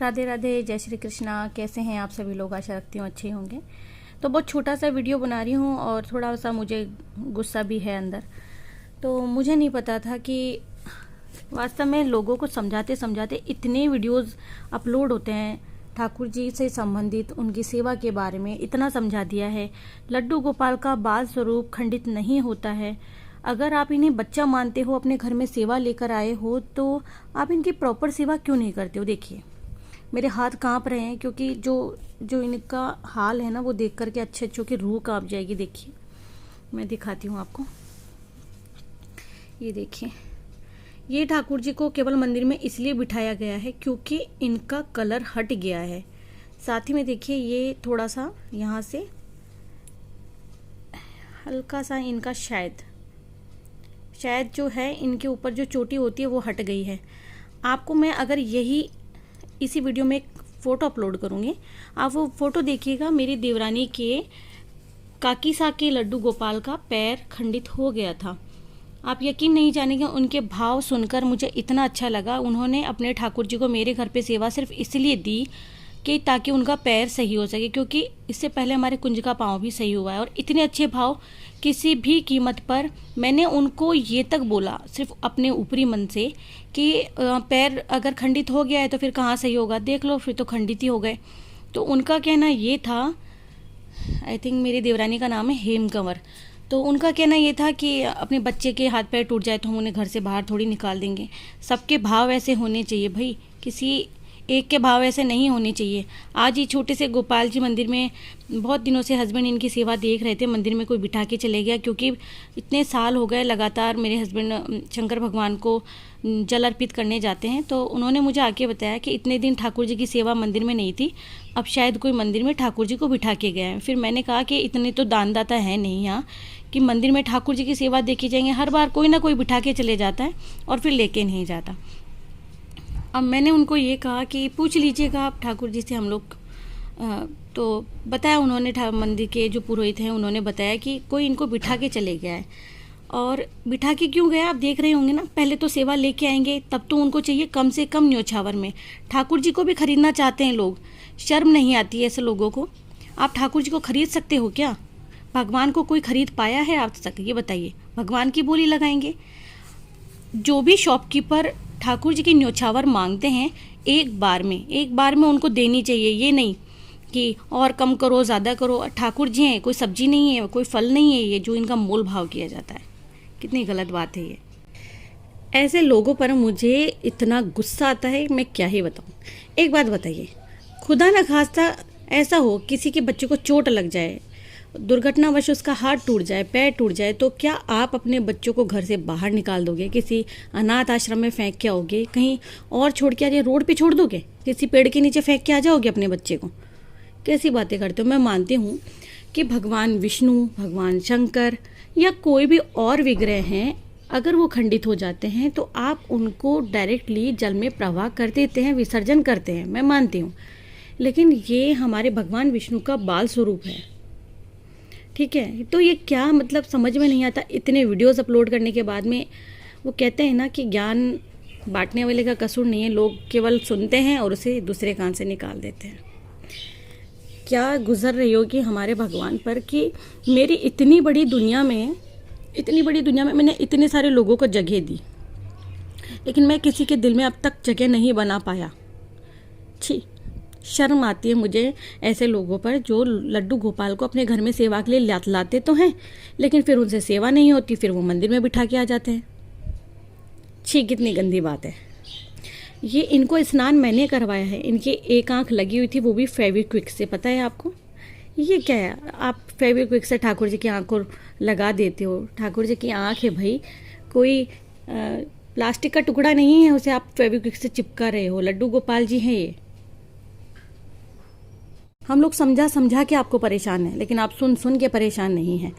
राधे राधे, जय श्री कृष्णा। कैसे हैं आप सभी लोग? आशा रखती हूँ अच्छे होंगे। तो बहुत छोटा सा वीडियो बना रही हूँ और थोड़ा सा मुझे गुस्सा भी है अंदर। तो मुझे नहीं पता था कि वास्तव में लोगों को समझाते समझाते इतने वीडियोस अपलोड होते हैं ठाकुर जी से संबंधित, उनकी सेवा के बारे में इतना समझा दिया है। लड्डू गोपाल का बाल स्वरूप खंडित नहीं होता है। अगर आप इन्हें बच्चा मानते हो, अपने घर में सेवा लेकर आए हो, तो आप इनकी प्रॉपर सेवा क्यों नहीं करते हो? देखिए मेरे हाथ कांप रहे हैं क्योंकि जो जो इनका हाल है ना, वो देख करके अच्छे अच्छों की रूह कांप जाएगी। देखिए मैं दिखाती हूँ आपको। ये देखिए, ये ठाकुर जी को केवल मंदिर में इसलिए बिठाया गया है क्योंकि इनका कलर हट गया है। साथ ही में देखिए, ये थोड़ा सा यहाँ से हल्का सा इनका शायद जो है, इनके ऊपर जो चोटी होती है वो हट गई है। आपको मैं अगर इसी वीडियो में एक फ़ोटो अपलोड करूँगी, आप वो फ़ोटो देखिएगा। मेरी देवरानी के काकीसा के लड्डू गोपाल का पैर खंडित हो गया था। आप यकीन नहीं जानेंगे, उनके भाव सुनकर मुझे इतना अच्छा लगा। उन्होंने अपने ठाकुर जी को मेरे घर पे सेवा सिर्फ इसलिए दी कि ताकि उनका पैर सही हो सके, क्योंकि इससे पहले हमारे कुंज का पाँव भी सही हुआ है। और इतने अच्छे भाव किसी भी कीमत पर, मैंने उनको ये तक बोला सिर्फ अपने ऊपरी मन से कि पैर अगर खंडित हो गया है तो फिर कहाँ सही होगा, देख लो फिर तो खंडित ही हो गए। तो उनका कहना ये था, आई थिंक मेरी देवरानी का नाम है हेम कंवर, तो उनका कहना ये था कि अपने बच्चे के हाथ पैर टूट जाए तो हम उन्हें घर से बाहर थोड़ी निकाल देंगे। सबके भाव ऐसे होने चाहिए भाई, किसी एक के भाव ऐसे नहीं होने चाहिए। आज ही छोटे से गोपाल जी मंदिर में बहुत दिनों से हस्बैंड इनकी सेवा देख रहे थे, मंदिर में कोई बिठा के चले गया, क्योंकि इतने साल हो गए लगातार मेरे हस्बैंड शंकर भगवान को जल अर्पित करने जाते हैं। तो उन्होंने मुझे आके बताया कि इतने दिन ठाकुर जी की सेवा मंदिर में नहीं थी, अब शायद कोई मंदिर में ठाकुर जी को बिठा के गया है। फिर मैंने कहा कि इतने तो दानदाता है नहीं यहाँ कि मंदिर में ठाकुर जी की सेवा देखी जाएंगे। हर बार कोई ना कोई बिठा के चले जाता है और फिर लेके नहीं जाता। अब मैंने उनको ये कहा कि पूछ लीजिएगा आप ठाकुर जी से हम लोग, तो बताया उन्होंने, मंदिर के जो पुरोहित हैं उन्होंने बताया कि कोई इनको बिठा के चले गया है। और बिठा के क्यों गया आप देख रहे होंगे ना, पहले तो सेवा लेके आएंगे, तब तो उनको चाहिए कम से कम न्योछावर में। ठाकुर जी को भी खरीदना चाहते हैं लोग, शर्म नहीं आती है ऐसे लोगों को। आप ठाकुर जी को खरीद सकते हो क्या? भगवान को कोई खरीद पाया है आज तक? ये बताइए। भगवान की बोली लगाएंगे। जो भी शॉपकीपर ठाकुर जी की न्योछावर मांगते हैं, एक बार में उनको देनी चाहिए। ये नहीं कि और कम करो ज़्यादा करो। ठाकुर जी हैं, कोई सब्जी नहीं है, कोई फल नहीं है ये जो इनका मोल भाव किया जाता है। कितनी गलत बात है ये। ऐसे लोगों पर मुझे इतना गुस्सा आता है, मैं क्या ही बताऊँ। एक बात बताइए, खुदा न खास्ता ऐसा हो किसी के बच्चे को चोट लग जाए, दुर्घटनावश उसका हाथ टूट जाए, पैर टूट जाए, तो क्या आप अपने बच्चों को घर से बाहर निकाल दोगे? किसी अनाथ आश्रम में फेंक के आओगे? कहीं और छोड़ के आ जाए, रोड पे छोड़ दोगे? किसी पेड़ के नीचे फेंक के आ जाओगे अपने बच्चे को? कैसी बातें करते हो। मैं मानती हूँ कि भगवान विष्णु, भगवान शंकर या कोई भी और विग्रह हैं, अगर वो खंडित हो जाते हैं तो आप उनको डायरेक्टली जल में प्रवाह कर देते हैं, विसर्जन करते हैं, मैं मानती हूँ। लेकिन ये हमारे भगवान विष्णु का बाल स्वरूप है, ठीक है? तो ये क्या मतलब समझ में नहीं आता। इतने वीडियोस अपलोड करने के बाद में वो कहते हैं ना कि ज्ञान बांटने वाले का कसूर नहीं है, लोग केवल सुनते हैं और उसे दूसरे कान से निकाल देते हैं। क्या गुजर रही होगी हमारे भगवान पर कि मेरी इतनी बड़ी दुनिया में मैंने इतने सारे लोगों को जगह दी, लेकिन मैं किसी के दिल में अब तक जगह नहीं बना पाया। छी, शर्म आती है मुझे ऐसे लोगों पर जो लड्डू गोपाल को अपने घर में सेवा के लिए लाते तो हैं, लेकिन फिर उनसे सेवा नहीं होती, फिर वो मंदिर में बिठा के आ जाते हैं। छी, कितनी गंदी बात है ये। इनको स्नान मैंने करवाया है, इनकी एक आंख लगी हुई थी, वो भी फेविक्विक से। पता है आपको ये क्या है? आप फेविक्विक से ठाकुर जी की आंख को लगा देते हो। ठाकुर जी की आंख है भाई, कोई प्लास्टिक का टुकड़ा नहीं है उसे आप फेविक्विक से चिपका रहे हो। लड्डू गोपाल जी हैं ये। हम लोग समझा के आपको परेशान है, लेकिन आप सुन के परेशान नहीं हैं।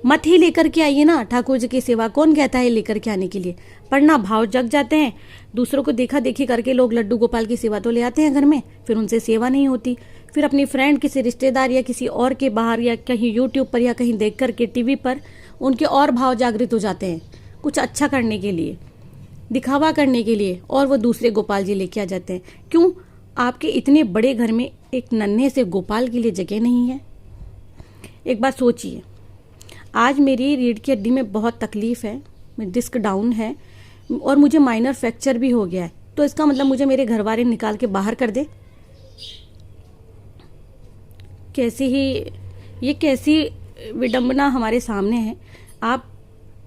मत ही लेकर के आइए ना ठाकुर जी की सेवा। कौन कहता है लेकर के आने के लिए? पर ना भाव जग जाते हैं। दूसरों को देखा देखी करके लोग लड्डू गोपाल की सेवा तो ले आते हैं घर में, फिर उनसे सेवा नहीं होती। फिर अपनी फ्रेंड, किसी रिश्तेदार या किसी और के बाहर या कहीं यूट्यूब पर या कहीं देख करके टीवी पर उनके और भाव जागृत हो जाते हैं कुछ अच्छा करने के लिए, दिखावा करने के लिए, और वो दूसरे गोपाल जी लेके आ जाते हैं। क्यों? आपके इतने बड़े घर में एक नन्हे से गोपाल के लिए जगह नहीं है? एक बात सोचिए, आज मेरी रीढ़ की हड्डी में बहुत तकलीफ़ है, मेरी डिस्क डाउन है और मुझे माइनर फ्रैक्चर भी हो गया है, तो इसका मतलब मुझे मेरे घर वाले निकाल के बाहर कर दे? कैसी विडंबना हमारे सामने है। आप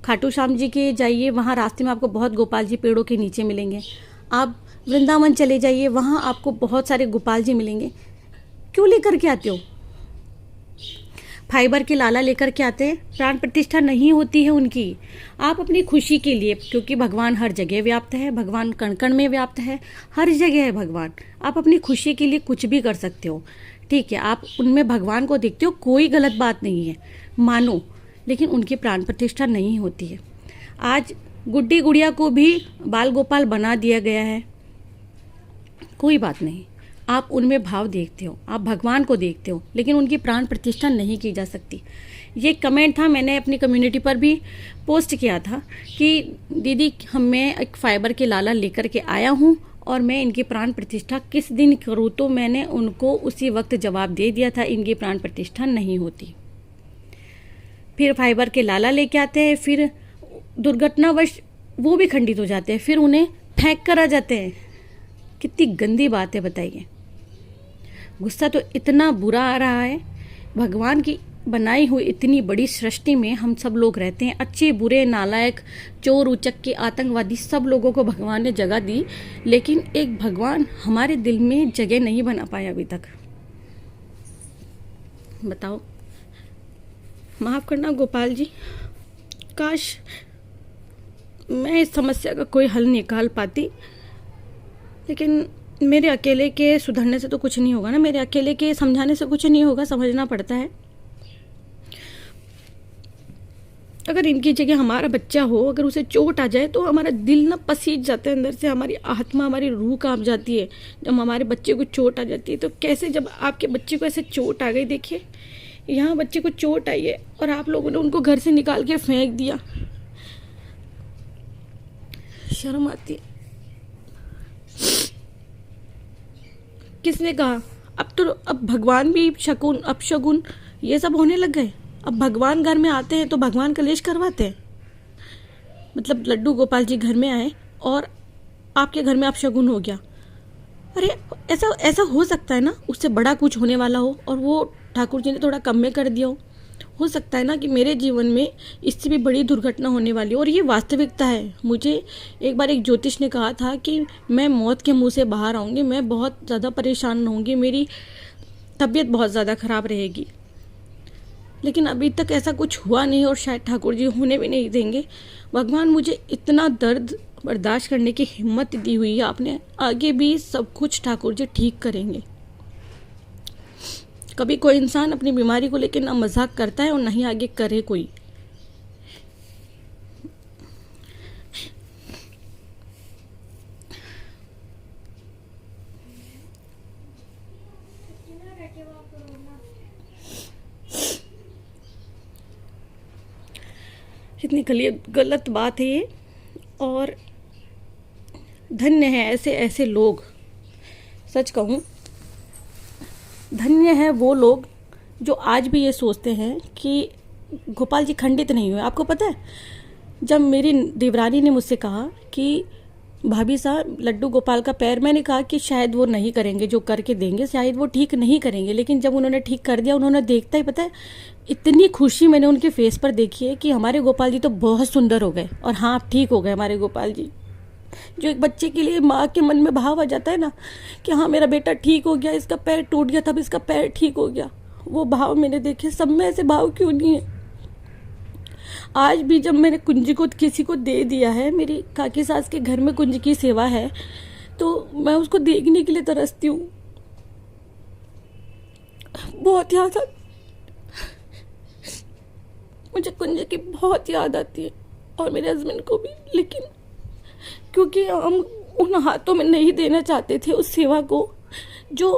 खाटू श्याम जी के जाइए, वहाँ रास्ते में आपको बहुत गोपाल जी पेड़ों के नीचे मिलेंगे। आप वृंदावन चले जाइए, वहाँ आपको बहुत सारे गोपाल जी मिलेंगे। क्यों लेकर के आते हो? फाइबर के लाला लेकर के आते हैं, प्राण प्रतिष्ठा नहीं होती है उनकी। आप अपनी खुशी के लिए, क्योंकि भगवान हर जगह व्याप्त है, भगवान कण कण में व्याप्त है, हर जगह है भगवान। आप अपनी खुशी के लिए कुछ भी कर सकते हो, ठीक है। आप उनमें भगवान को देखते हो, कोई गलत बात नहीं है, मानो, लेकिन उनकी प्राण प्रतिष्ठा नहीं होती है। आज गुड्डी गुड़िया को भी बाल गोपाल बना दिया गया है, कोई बात नहीं। आप उनमें भाव देखते हो, आप भगवान को देखते हो, लेकिन उनकी प्राण प्रतिष्ठा नहीं की जा सकती। ये कमेंट था, मैंने अपनी कम्युनिटी पर भी पोस्ट किया था कि दीदी मैं एक फाइबर के लाला लेकर के आया हूँ और मैं इनकी प्राण प्रतिष्ठा किस दिन करूँ, तो मैंने उनको उसी वक्त जवाब दे दिया था, इनकी प्राण प्रतिष्ठा नहीं होती। फिर फाइबर के लाला लेके आते हैं, फिर दुर्घटनावश वो भी खंडित हो जाते हैं, फिर उन्हें फेंक कर आ जाते हैं। कितनी गंदी बात है बताइए। गुस्सा तो इतना बुरा आ रहा है। भगवान की बनाई हुई इतनी बड़ी सृष्टि में हम सब लोग रहते हैं, अच्छे बुरे नालायक चोर उचक्के आतंकवादी सब लोगों को भगवान ने जगह दी, लेकिन एक भगवान हमारे दिल में जगह नहीं बना पाया अभी तक। बताओ, माफ़ करना गोपाल जी, काश मैं इस समस्या का कोई हल निकाल पाती, लेकिन मेरे अकेले के सुधरने से तो कुछ नहीं होगा ना, मेरे अकेले के समझाने से कुछ नहीं होगा, समझना पड़ता है। अगर इनकी जगह हमारा बच्चा हो, अगर उसे चोट आ जाए तो हमारा दिल ना पसीज जाता है अंदर से, हमारी आत्मा, हमारी रूह कांप जाती है जब हमारे बच्चे को चोट आ जाती है। तो कैसे, जब आपके बच्चे को ऐसे चोट आ गई, देखिए यहाँ बच्चे को चोट आई है और आप लोगों ने उनको घर से निकाल के फेंक दिया, शर्म आती है। किसने कहा? अब भगवान भी शकुन अपशकुन ये सब होने लग गए। अब भगवान घर में आते हैं तो भगवान कलेश करवाते हैं। मतलब लड्डू गोपाल जी घर में आए और आपके घर में अपशकुन हो गया। अरे ऐसा हो सकता है ना, उससे बड़ा कुछ होने वाला हो और वो ठाकुर जी ने थोड़ा कम में कर दिया हो सकता है ना कि मेरे जीवन में इससे भी बड़ी दुर्घटना होने वाली हो, और ये वास्तविकता है। मुझे एक बार एक ज्योतिष ने कहा था कि मैं मौत के मुंह से बाहर आऊँगी, मैं बहुत ज़्यादा परेशान होंगी, मेरी तबीयत बहुत ज़्यादा ख़राब रहेगी, लेकिन अभी तक ऐसा कुछ हुआ नहीं और शायद ठाकुर जी होने भी नहीं देंगे। भगवान मुझे इतना दर्द बर्दाश्त करने की हिम्मत दी हुई है आपने, आगे भी सब कुछ ठाकुर जी ठीक करेंगे। कभी कोई इंसान अपनी बीमारी को लेकर ना मजाक करता है और ना ही आगे करे कोई। कितनी गलत बात है ये, और धन्य है ऐसे ऐसे लोग। सच कहूँ, धन्य है वो लोग जो आज भी ये सोचते हैं कि गोपाल जी खंडित नहीं हुए। आपको पता है, जब मेरी देवरानी ने मुझसे कहा कि भाभी साहब लड्डू गोपाल का पैर, मैंने कहा कि शायद वो नहीं करेंगे, जो करके देंगे शायद वो ठीक नहीं करेंगे, लेकिन जब उन्होंने ठीक कर दिया, उन्होंने देखता ही पता है इतनी खुशी मैंने उनके फेस पर देखी है कि हमारे गोपाल जी तो बहुत सुंदर हो गए, और हाँ ठीक हो गए हमारे गोपाल जी। जो एक बच्चे के लिए माँ के मन में भाव आ जाता है ना कि हाँ मेरा बेटा ठीक हो गया, इसका पैर टूट गया तब इसका पैर ठीक हो गया, वो भाव मैंने देखे। सब में ऐसे भाव क्यों नहीं है? आज भी जब मैंने कुंजी को किसी को दे दिया है, मेरी काकी सास के घर में कुंजी की सेवा है, तो मैं उसको देखने के लिए तरसती हूँ। बहुत याद आती, मुझे कुंजी की बहुत याद आती है और मेरे हस्बैंड को भी, लेकिन क्योंकि हम उन हाथों में नहीं देना चाहते थे उस सेवा को जो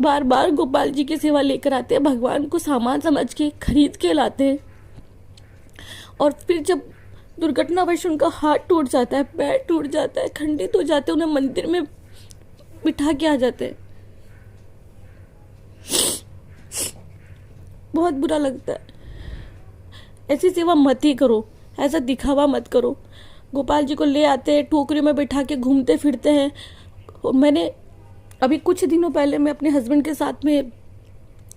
बार बार गोपाल जी की सेवा लेकर आते हैं, भगवान को सामान समझ के खरीद के लाते हैं, और फिर जब दुर्घटनावश उनका हाथ टूट जाता है, पैर टूट जाता है, खंडित हो जाते हैं, उन्हें मंदिर में बिठा के आ जाते हैं। बहुत बुरा लगता है। ऐसी सेवा मत ही करो, ऐसा दिखावा मत करो। गोपाल जी को ले आते हैं, टोकरी में बिठा के घूमते फिरते हैं। और मैंने अभी कुछ दिनों पहले मैं अपने हस्बैंड के साथ में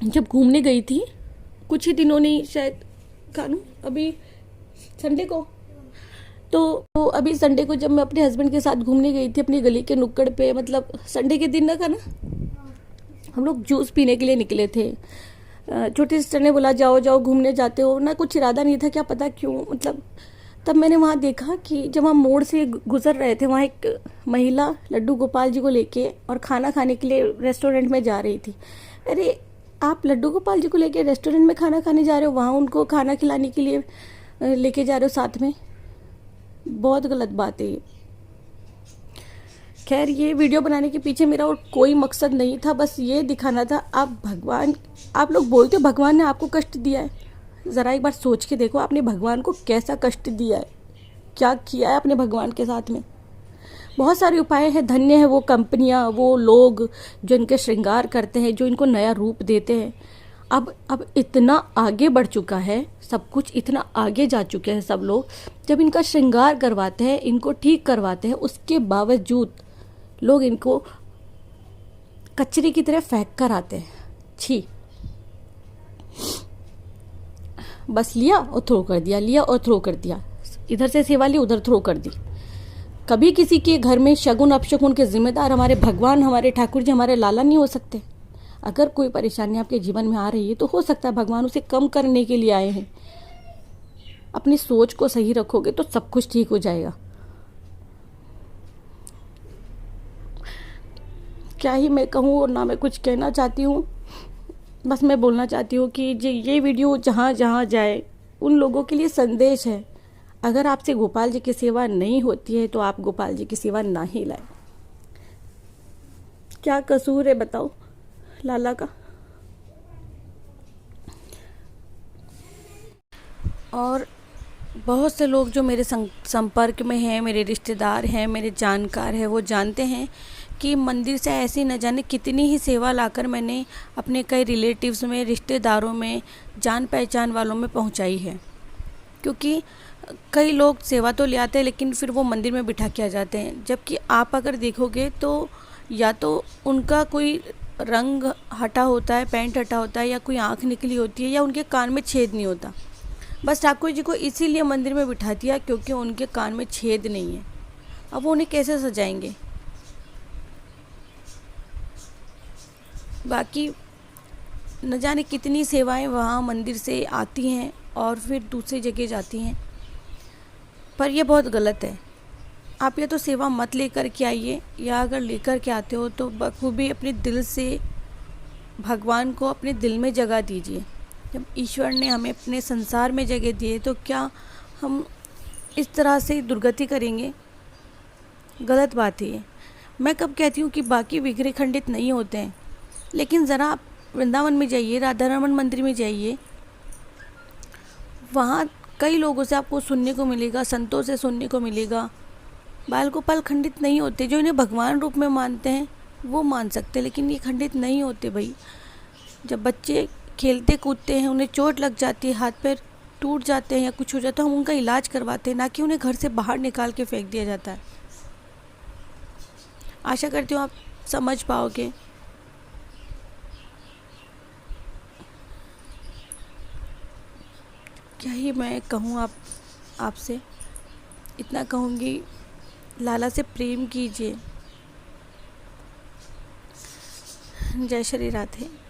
जब घूमने गई थी, कुछ ही दिनों नहीं शायद कानू, अभी संडे को, तो अभी संडे को जब मैं अपने हस्बैंड के साथ घूमने गई थी अपनी गली के नुक्कड़ पे, मतलब संडे के दिन ना हम लोग जूस पीने के लिए निकले थे। छोटी सिस्टर ने बोला जाओ जाओ घूमने जाते हो ना, कुछ इरादा नहीं था, क्या पता क्यों, मतलब तब मैंने वहाँ देखा कि जब हम मोड़ से गुजर रहे थे, वहाँ एक महिला लड्डू गोपाल जी को लेके और खाना खाने के लिए रेस्टोरेंट में जा रही थी। अरे आप लड्डू गोपाल जी को लेके रेस्टोरेंट में खाना खाने जा रहे हो, वहाँ उनको खाना खिलाने के लिए लेके जा रहे हो साथ में, बहुत गलत बात है ये। खैर ये वीडियो बनाने के पीछे मेरा और कोई मकसद नहीं था, बस ये दिखाना था। आप लोग बोलते हो भगवान ने आपको कष्ट दिया है, ज़रा एक बार सोच के देखो आपने भगवान को कैसा कष्ट दिया है, क्या किया है अपने भगवान के साथ में। बहुत सारे उपाय हैं, धन्य है वो कंपनियां, वो लोग जो इनके श्रृंगार करते हैं, जो इनको नया रूप देते हैं। अब इतना आगे बढ़ चुका है सब कुछ, इतना आगे जा चुके हैं सब लोग, जब इनका श्रृंगार करवाते हैं, इनको ठीक करवाते हैं, उसके बावजूद लोग इनको कचरे की तरह फेंक कर आते हैं। छी, बस लिया और थ्रो कर दिया, लिया और थ्रो कर दिया, इधर से सेवा ली उधर थ्रो कर दी। कभी किसी के घर में शगुन अपशगुन के जिम्मेदार हमारे भगवान, हमारे ठाकुर जी, हमारे लाला नहीं हो सकते। अगर कोई परेशानी आपके जीवन में आ रही है तो हो सकता है भगवान उसे कम करने के लिए आए हैं। अपनी सोच को सही रखोगे तो सब कुछ ठीक हो जाएगा। क्या ही मैं कहूँ और ना मैं कुछ कहना चाहती हूँ, बस मैं बोलना चाहती हूँ कि ये वीडियो जहाँ जहाँ जाए उन लोगों के लिए संदेश है। अगर आपसे गोपाल जी की सेवा नहीं होती है तो आप गोपाल जी की सेवा ना ही लाएं। क्या कसूर है बताओ लाला का। और बहुत से लोग जो मेरे संपर्क में हैं, मेरे रिश्तेदार हैं, मेरे जानकार हैं, वो जानते हैं कि मंदिर से ऐसी न जाने कितनी ही सेवा लाकर मैंने अपने कई रिलेटिव्स में, रिश्तेदारों में, जान पहचान वालों में पहुंचाई है। क्योंकि कई लोग सेवा तो ले आते हैं लेकिन फिर वो मंदिर में बिठा के आ जाते हैं, जबकि आप अगर देखोगे तो या तो उनका कोई रंग हटा होता है, पैंट हटा होता है, या कोई आँख निकली होती है, या उनके कान में छेद नहीं होता। बस ठाकुर जी को इसीलिए मंदिर में बिठा दिया क्योंकि उनके कान में छेद नहीं है। अब वो उन्हें कैसे सजाएंगे। बाकी न जाने कितनी सेवाएं वहाँ मंदिर से आती हैं और फिर दूसरी जगह जाती हैं, पर यह बहुत गलत है। आप या तो सेवा मत लेकर के आइए, या अगर लेकर के आते हो तो बखूबी अपने दिल से भगवान को अपने दिल में जगह दीजिए। जब ईश्वर ने हमें अपने संसार में जगह दिए तो क्या हम इस तरह से दुर्गति करेंगे। गलत बात है ये। मैं कब कहती हूँ कि बाकी विग्रह खंडित नहीं होते हैं, लेकिन ज़रा आप वृंदावन में जाइए, राधा रमन मंदिर में जाइए, वहाँ कई लोगों से आपको सुनने को मिलेगा, संतों से सुनने को मिलेगा, बाल गोपाल खंडित नहीं होते। जो इन्हें भगवान रूप में मानते हैं वो मान सकते, लेकिन ये खंडित नहीं होते भाई। जब बच्चे खेलते कूदते हैं, उन्हें चोट लग जाती है, हाथ पैर टूट जाते हैं या कुछ हो जाता है, हम उनका इलाज करवाते हैं, ना कि उन्हें घर से बाहर निकाल के फेंक दिया जाता है। आशा करती हूँ आप समझ पाओगे। क्या ही मैं कहूँ आपसे, इतना कहूँगी, लाला से प्रेम कीजिए। जय श्री राधे।